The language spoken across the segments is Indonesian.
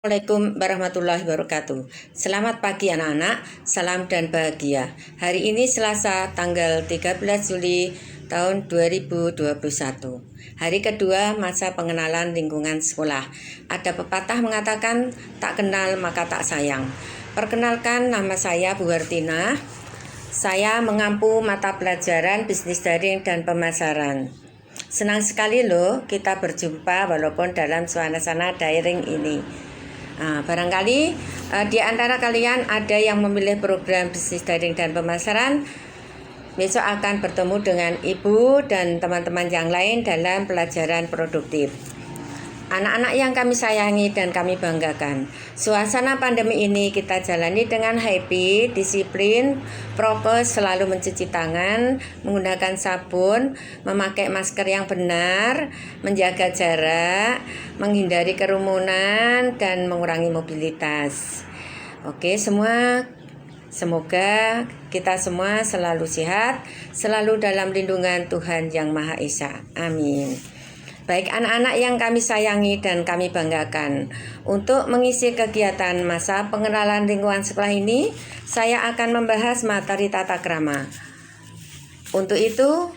Assalamualaikum warahmatullahi wabarakatuh. Selamat pagi anak-anak, salam dan bahagia. Hari ini Selasa tanggal 13 Juli tahun 2021. Hari kedua masa pengenalan lingkungan sekolah. Ada pepatah mengatakan tak kenal maka tak sayang. Perkenalkan, nama saya Bu Hartina. Saya mengampu mata pelajaran bisnis daring dan pemasaran. Senang sekali loh kita berjumpa walaupun dalam suasana daring ini. Barangkali di antara kalian ada yang memilih program bisnis daring dan pemasaran. Besok akan bertemu dengan ibu dan teman-teman yang lain dalam pelajaran produktif. Anak-anak yang kami sayangi dan kami banggakan, suasana pandemi ini kita jalani dengan happy, disiplin, prokes, selalu mencuci tangan, menggunakan sabun, memakai masker yang benar, menjaga jarak, menghindari kerumunan, dan mengurangi mobilitas. Oke, semoga kita semua selalu sehat, selalu dalam lindungan Tuhan Yang Maha Esa. Amin. Baik anak-anak yang kami sayangi dan kami banggakan, untuk mengisi kegiatan masa pengenalan lingkungan sekolah ini, saya akan membahas materi tata krama. Untuk itu,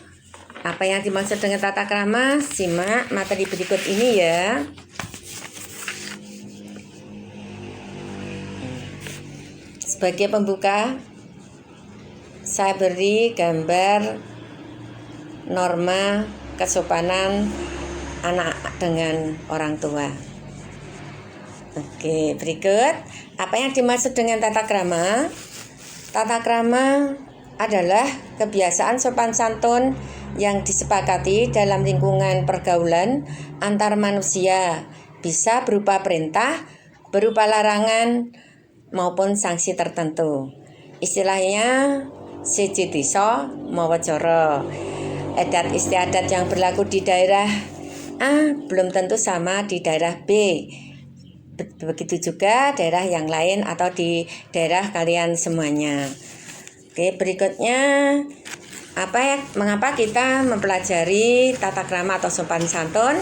apa yang dimaksud dengan tata krama? Simak materi berikut ini ya. Sebagai pembuka, saya beri gambar norma kesopanan anak dengan orang tua. Oke, berikut apa yang dimaksud dengan tata krama? Tata krama adalah kebiasaan sopan santun yang disepakati dalam lingkungan pergaulan antar manusia, bisa berupa perintah, berupa larangan maupun sanksi tertentu. Istilahnya siji desa mawa cara. Adat istiadat yang berlaku di daerah A belum tentu sama di daerah B. Begitu juga daerah yang lain atau di daerah kalian semuanya. Oke, berikutnya mengapa kita mempelajari tata krama atau sopan santun?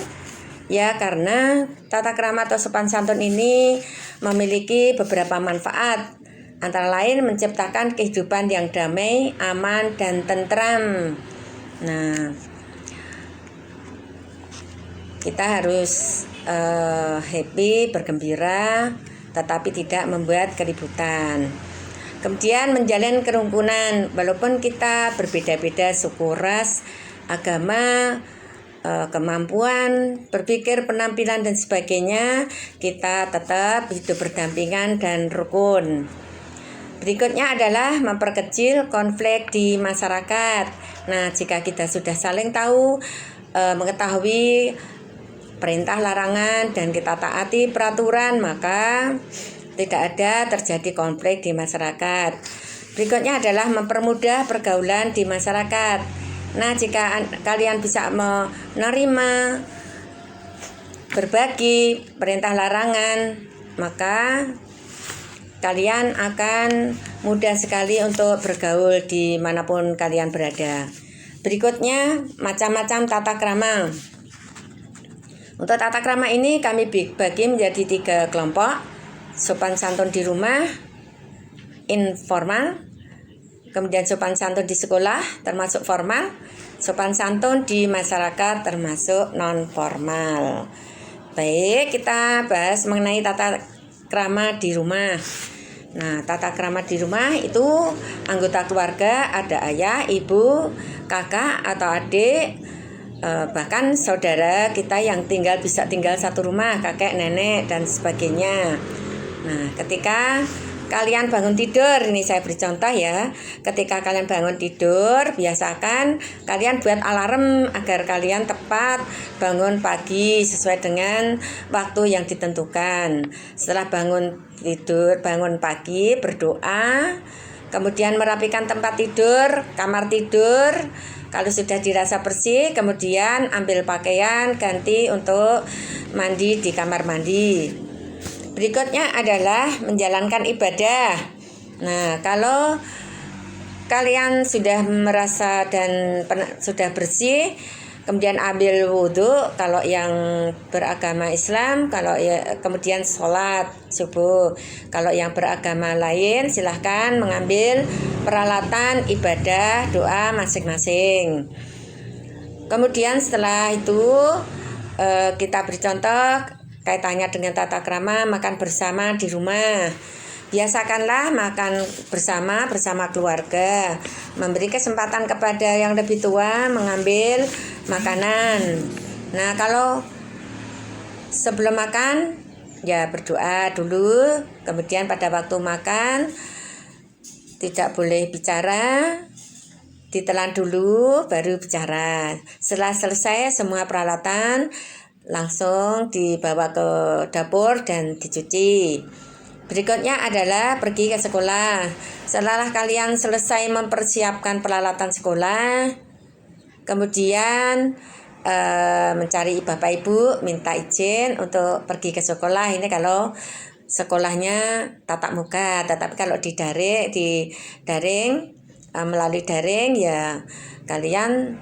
Ya, karena tata krama atau sopan santun ini memiliki beberapa manfaat. Antara lain menciptakan kehidupan yang damai, aman, dan tentram. Nah, kita harus happy, bergembira, tetapi tidak membuat keributan. Kemudian menjalin kerukunan, walaupun kita berbeda-beda suku, ras, agama, kemampuan, berpikir, penampilan, dan sebagainya, kita tetap hidup berdampingan dan rukun. Berikutnya adalah memperkecil konflik di masyarakat. Nah, jika kita sudah saling tahu, mengetahui perintah larangan dan kita taati peraturan, maka tidak ada terjadi konflik di masyarakat. Berikutnya adalah mempermudah pergaulan di masyarakat. Nah, jika kalian bisa menerima berbagi perintah larangan, maka kalian akan mudah sekali untuk bergaul dimanapun kalian berada. Berikutnya, macam-macam tata krama. Untuk tata krama ini kami bagi menjadi 3 kelompok. Sopan santun di rumah, informal, kemudian sopan santun di sekolah termasuk formal, sopan santun di masyarakat termasuk non formal. Baik, kita bahas mengenai tata krama di rumah. Nah, tata krama di rumah itu anggota keluarga, ada ayah, ibu, kakak atau adik, bahkan saudara kita yang bisa tinggal satu rumah, kakek, nenek, dan sebagainya. Nah, ketika kalian bangun tidur, ini saya beri contoh ya. Ketika kalian bangun tidur, biasakan kalian buat alarm agar kalian tepat bangun pagi sesuai dengan waktu yang ditentukan. Setelah bangun pagi, berdoa, kemudian merapikan tempat tidur, kamar tidur. Kalau sudah dirasa bersih, kemudian ambil pakaian, ganti untuk mandi di kamar mandi. Berikutnya adalah menjalankan ibadah. Nah, kalau kalian sudah merasa dan sudah bersih, kemudian ambil wudhu kalau yang beragama Islam, kalau ya, kemudian sholat subuh. Kalau yang beragama lain silahkan mengambil peralatan ibadah doa masing-masing. Kemudian setelah itu kita beri contoh kaitannya dengan tata krama makan bersama di rumah. Biasakanlah makan bersama keluarga. Memberi kesempatan kepada yang lebih tua mengambil makanan. Nah, kalau sebelum makan ya berdoa dulu, kemudian pada waktu makan tidak boleh bicara, ditelan dulu baru bicara. Setelah selesai semua peralatan langsung dibawa ke dapur dan dicuci. Berikutnya adalah pergi ke sekolah. Setelah kalian selesai mempersiapkan peralatan sekolah, kemudian mencari bapak ibu, minta izin untuk pergi ke sekolah. Ini kalau sekolahnya tatap muka, tetapi kalau di daring melalui daring ya kalian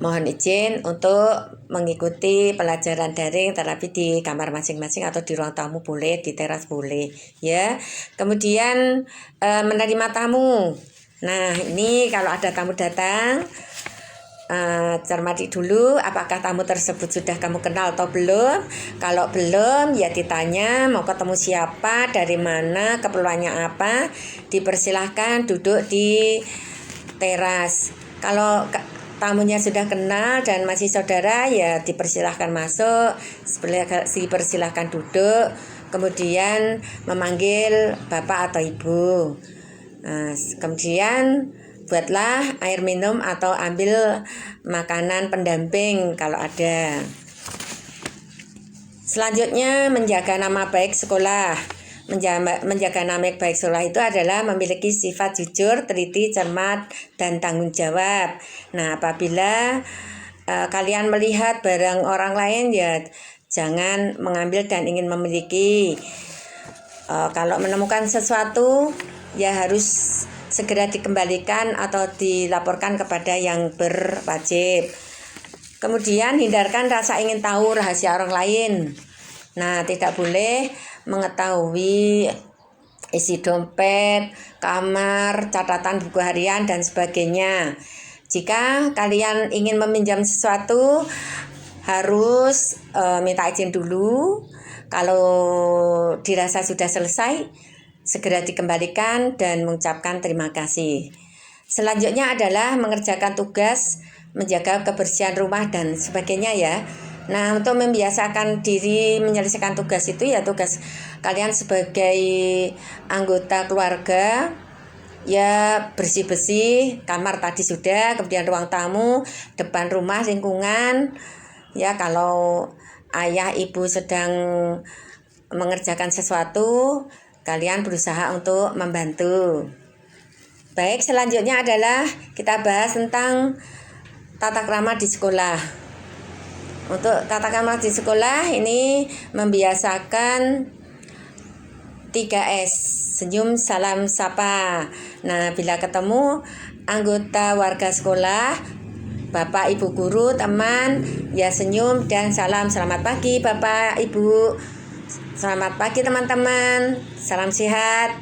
mohon izin untuk mengikuti pelajaran daring, tetapi di kamar masing-masing atau di ruang tamu boleh, di teras boleh ya. Kemudian menerima tamu. Nah, ini kalau ada tamu datang, cermati dulu apakah tamu tersebut sudah kamu kenal atau belum. Kalau belum ya ditanya mau ketemu siapa, dari mana, keperluannya apa. Dipersilahkan duduk di teras. Kalau tamunya sudah kenal dan masih saudara ya dipersilahkan masuk, dipersilahkan duduk, kemudian memanggil bapak atau ibu. Nah, kemudian buatlah air minum atau ambil makanan pendamping kalau ada. Selanjutnya menjaga nama baik sekolah. Menjaga nama baik sekolah itu adalah memiliki sifat jujur, teliti, cermat, dan tanggung jawab. Nah, apabila kalian melihat barang orang lain ya jangan mengambil dan ingin memiliki. Kalau menemukan sesuatu ya harus segera dikembalikan atau dilaporkan kepada yang berwajib. Kemudian hindarkan rasa ingin tahu rahasia orang lain. Nah, tidak boleh mengetahui isi dompet, kamar, catatan buku harian, dan sebagainya. Jika kalian ingin meminjam sesuatu, harus minta izin dulu. Kalau dirasa sudah selesai, segera dikembalikan dan mengucapkan terima kasih. Selanjutnya adalah mengerjakan tugas, menjaga kebersihan rumah dan sebagainya ya. Nah, untuk membiasakan diri menyelesaikan tugas itu ya tugas kalian sebagai anggota keluarga ya bersih-bersih kamar tadi sudah, kemudian ruang tamu, depan rumah, lingkungan. Ya kalau ayah ibu sedang mengerjakan sesuatu, kalian berusaha untuk membantu. Baik, selanjutnya adalah kita bahas tentang tata krama di sekolah. Untuk tata krama di sekolah ini membiasakan 3S, senyum, salam, sapa. Nah, bila ketemu anggota warga sekolah, bapak, ibu guru, teman, ya senyum dan salam. Selamat pagi bapak, ibu. Selamat pagi teman-teman. Salam sehat.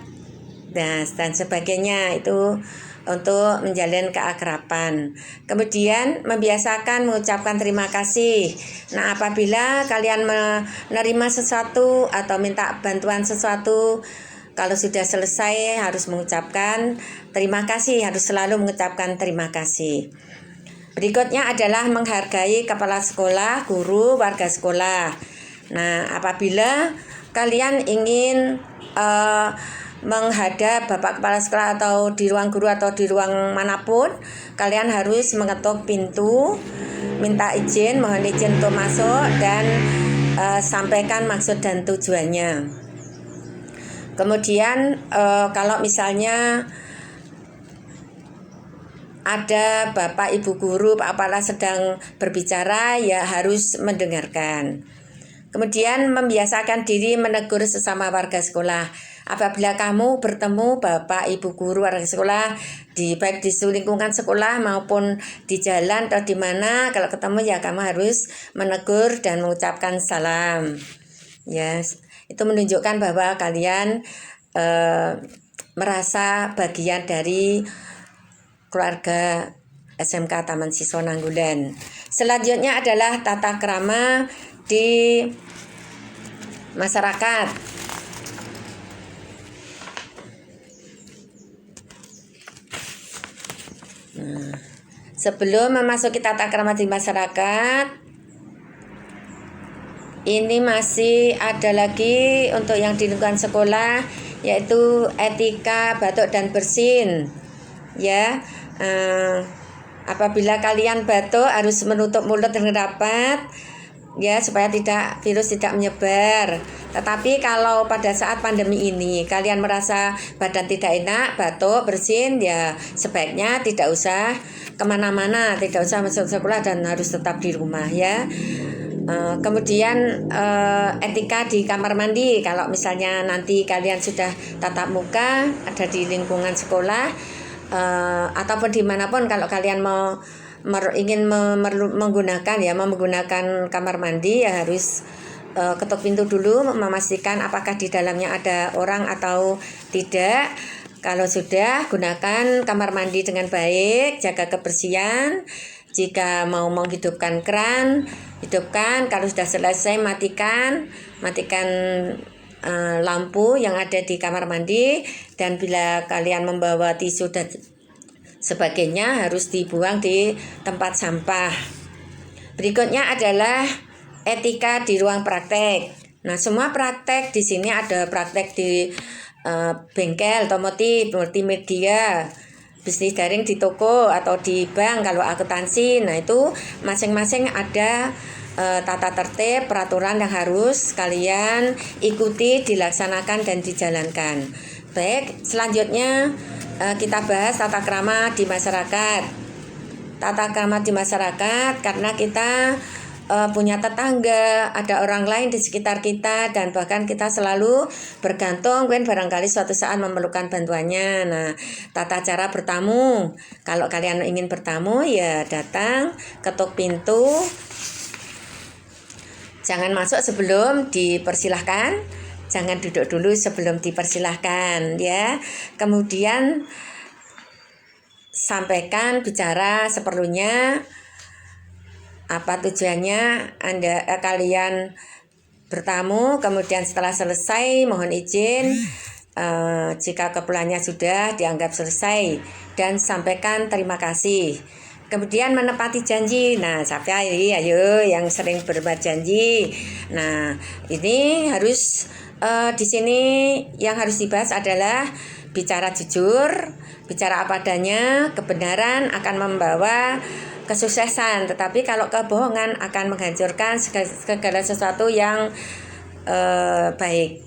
Nah, dan sebagainya itu untuk menjalin keakraban. Kemudian membiasakan mengucapkan terima kasih. Nah, apabila kalian menerima sesuatu atau minta bantuan sesuatu, kalau sudah selesai harus mengucapkan terima kasih, harus selalu mengucapkan terima kasih. Berikutnya adalah menghargai kepala sekolah, guru, warga sekolah. Nah, apabila kalian ingin menghadap bapak kepala sekolah atau di ruang guru atau di ruang manapun, kalian harus mengetuk pintu, minta izin, mohon izin untuk masuk dan sampaikan maksud dan tujuannya. Kemudian kalau misalnya ada bapak ibu guru, pak kepala sedang berbicara ya harus mendengarkan. Kemudian membiasakan diri menegur sesama warga sekolah. Apabila kamu bertemu bapak, ibu guru, warga sekolah, baik di lingkungan sekolah maupun di jalan atau di mana, kalau ketemu ya kamu harus menegur dan mengucapkan salam. Yes, itu menunjukkan bahwa kalian merasa bagian dari keluarga SMK Taman Siswa Nanggulan. Selanjutnya adalah tata krama di masyarakat. Sebelum memasuki tata krama di masyarakat, ini masih ada lagi untuk yang di lingkungan sekolah, yaitu etika batuk dan bersin. Ya, apabila kalian batuk harus menutup mulut dengan rapat, ya, supaya virus tidak menyebar. Tetapi kalau pada saat pandemi ini kalian merasa badan tidak enak, batuk, bersin, ya sebaiknya tidak usah kemana-mana, tidak usah masuk sekolah dan harus tetap di rumah, ya. Kemudian etika di kamar mandi. Kalau misalnya nanti kalian sudah tatap muka ada di lingkungan sekolah ataupun dimanapun, kalau kalian ingin menggunakan kamar mandi, ya harus ketuk pintu dulu, memastikan apakah di dalamnya ada orang atau tidak. Kalau sudah, gunakan kamar mandi dengan baik, jaga kebersihan. Jika mau menghidupkan keran, hidupkan. Kalau sudah selesai, matikan lampu yang ada di kamar mandi. Dan bila kalian membawa tisu dan sebagainya, harus dibuang di tempat sampah. Berikutnya adalah etika di ruang praktek. Nah, semua praktek di sini ada praktek di bengkel otomotif, multimedia, bisnis daring di toko atau di bank kalau akuntansi. Nah, itu masing-masing ada tata tertib, peraturan yang harus kalian ikuti, dilaksanakan dan dijalankan. Baik, selanjutnya kita bahas tata krama di masyarakat. Tata krama di masyarakat karena kita punya tetangga, ada orang lain di sekitar kita, dan bahkan kita selalu bergantung barangkali suatu saat memerlukan bantuannya. Nah, tata cara bertamu, kalau kalian ingin bertamu, ya datang, ketuk pintu, jangan masuk sebelum dipersilahkan, jangan duduk dulu sebelum dipersilahkan, ya. Kemudian sampaikan, bicara seperlunya. Apa tujuannya kalian bertamu, kemudian setelah selesai mohon izin, jika keperluannya sudah dianggap selesai, dan sampaikan terima kasih. Kemudian menepati janji. Nah, siapa ini? Ayo yang sering berbuat janji. Nah, ini harus di sini yang harus dibahas adalah bicara jujur, bicara apa adanya. Kebenaran akan membawa kesuksesan, tetapi kalau kebohongan akan menghancurkan segala sesuatu yang baik.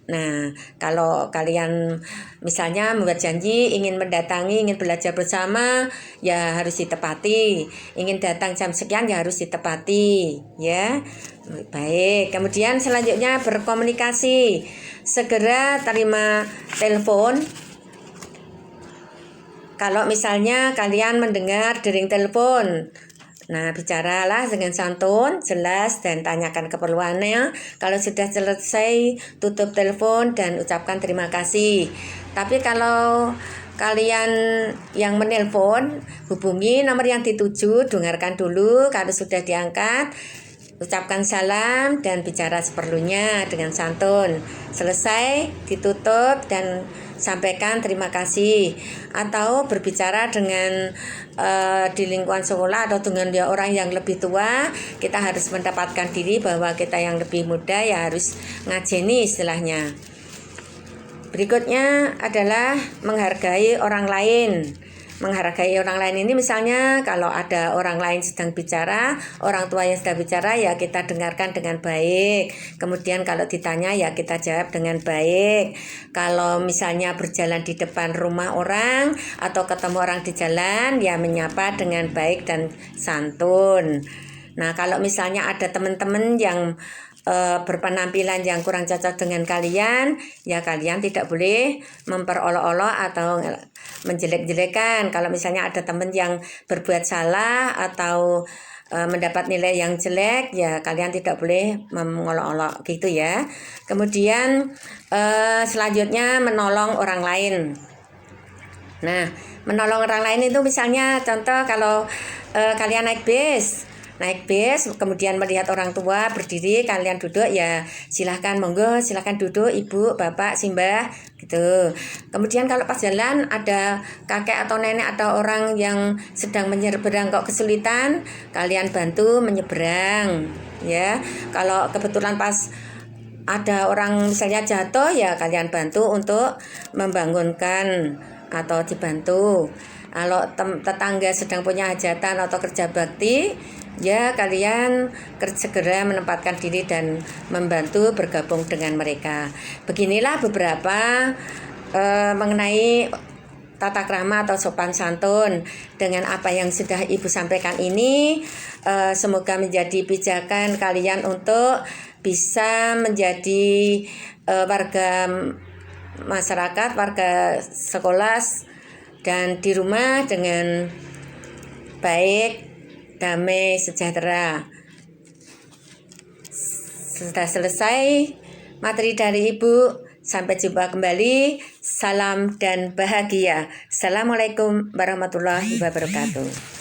Nah, kalau kalian misalnya membuat janji, ingin mendatangi, ingin belajar bersama, ya harus ditepati. Ingin datang jam sekian, ya harus ditepati, ya. Baik, kemudian selanjutnya berkomunikasi. Segera terima telepon. Kalau misalnya kalian mendengar dering telepon, nah bicaralah dengan santun, jelas, dan tanyakan keperluannya. Kalau sudah selesai, tutup telepon dan ucapkan terima kasih. Tapi kalau kalian yang menelpon, hubungi nomor yang dituju, dengarkan dulu. Kalau sudah diangkat, ucapkan salam dan bicara seperlunya dengan santun. Selesai, ditutup dan sampaikan terima kasih. Atau berbicara dengan di lingkungan sekolah atau dengan orang yang lebih tua, kita harus mendapatkan diri bahwa kita yang lebih muda ya harus ngajeni istilahnya. Berikutnya adalah menghargai orang lain. Menghargai orang lain ini misalnya kalau ada orang lain sedang bicara, orang tua yang sedang bicara, ya kita dengarkan dengan baik. Kemudian kalau ditanya ya kita jawab dengan baik. Kalau misalnya berjalan di depan rumah orang atau ketemu orang di jalan, ya menyapa dengan baik dan santun. Nah, kalau misalnya ada teman-teman yang berpenampilan yang kurang cocok dengan kalian, ya kalian tidak boleh memperolok-olok atau menjelek-jelekan. Kalau misalnya ada teman yang berbuat salah atau mendapat nilai yang jelek, ya kalian tidak boleh mengolok-olok gitu ya. Kemudian selanjutnya menolong orang lain. Nah, menolong orang lain itu misalnya contoh kalau kalian naik bis kemudian melihat orang tua berdiri, kalian duduk, ya silahkan monggo, silahkan duduk ibu, bapak, simbah gitu. Kemudian kalau pas jalan ada kakek atau nenek atau orang yang sedang menyeberang kok kesulitan, kalian bantu menyeberang ya. Kalau kebetulan pas ada orang misalnya jatuh, ya kalian bantu untuk membangunkan atau dibantu. Kalau tetangga sedang punya hajatan atau kerja bakti, ya kalian segera menempatkan diri dan membantu bergabung dengan mereka. Beginilah beberapa mengenai tata krama atau sopan santun. Dengan apa yang sudah Ibu sampaikan ini, semoga menjadi pijakan kalian untuk bisa menjadi warga masyarakat, warga sekolah dan di rumah dengan baik, damai, sejahtera. Sudah selesai materi dari Ibu. Sampai jumpa kembali. Salam dan bahagia. Assalamualaikum warahmatullahi wabarakatuh.